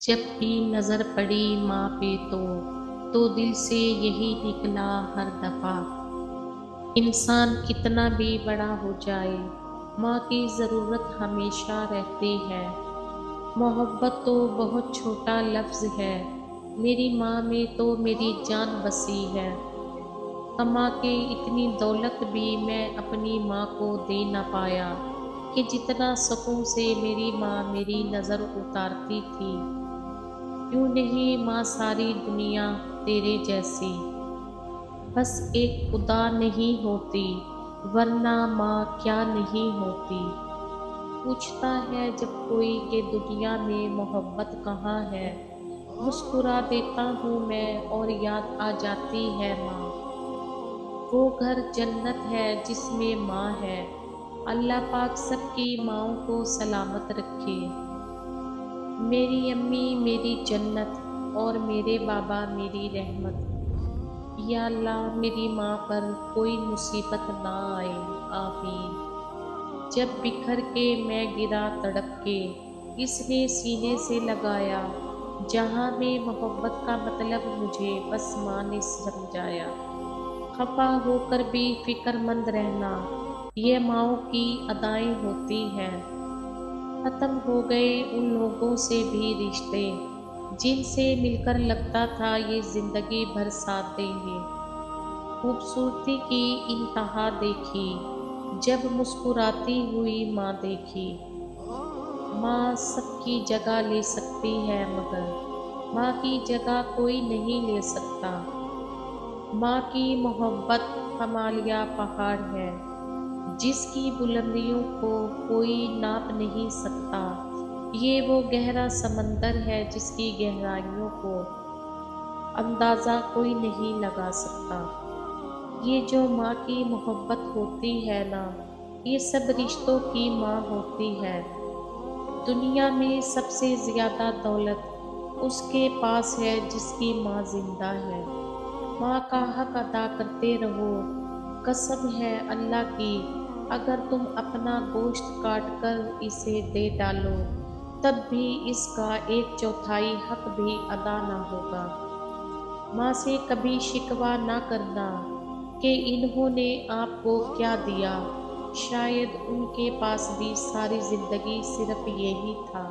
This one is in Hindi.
जब भी नज़र पड़ी माँ पे तो दिल से यही निकला हर दफ़ा। इंसान कितना भी बड़ा हो जाए, माँ की ज़रूरत हमेशा रहती है। मोहब्बत तो बहुत छोटा लफ्ज़ है, मेरी माँ में तो मेरी जान बसी है। कमा के इतनी दौलत भी मैं अपनी माँ को दे न पाया, कि जितना सुकून से मेरी माँ मेरी नज़र उतारती थी। क्यों नहीं माँ सारी दुनिया तेरे जैसी, बस एक खुदा नहीं होती, वरना माँ क्या नहीं होती। पूछता है जब कोई कि दुनिया में मोहब्बत कहाँ है, मुस्कुरा देता हूँ मैं और याद आ जाती है माँ। वो घर जन्नत है जिसमें माँ है, अल्लाह पाक सबकी माँओं को सलामत रखे। मेरी अम्मी मेरी जन्नत और मेरे बाबा मेरी रहमत। या अल्लाह मेरी माँ पर कोई मुसीबत ना आए, आमीन। जब बिखर के मैं गिरा तड़प के, इसने सीने से लगाया। जहाँ में मोहब्बत का मतलब मुझे बस माँ ने समझाया। खफा होकर भी फिक्रमंद रहना, ये माँओं की अदाएं होती हैं। खत्म हो गए उन लोगों से भी रिश्ते, जिनसे मिलकर लगता था ये जिंदगी भर साथ देंगे। खूबसूरती की इंतहा देखी, जब मुस्कुराती हुई माँ देखी। माँ सबकी जगह ले सकती है, मगर माँ की जगह कोई नहीं ले सकता। माँ की मोहब्बत हिमालय पहाड़ है, जिसकी बुलंदियों को कोई नाप नहीं सकता। ये वो गहरा समंदर है जिसकी गहराइयों को अंदाज़ा कोई नहीं लगा सकता। ये जो माँ की मोहब्बत होती है ना, ये सब रिश्तों की माँ होती है। दुनिया में सबसे ज़्यादा दौलत उसके पास है जिसकी माँ जिंदा है। माँ का हक अदा करते रहो, कसम है अल्लाह की। अगर तुम अपना गोश्त काट कर इसे दे डालो, तब भी इसका एक चौथाई हक भी अदा ना होगा। माँ से कभी शिकवा ना करना कि इन्होंने आपको क्या दिया, शायद उनके पास भी सारी जिंदगी सिर्फ यही था।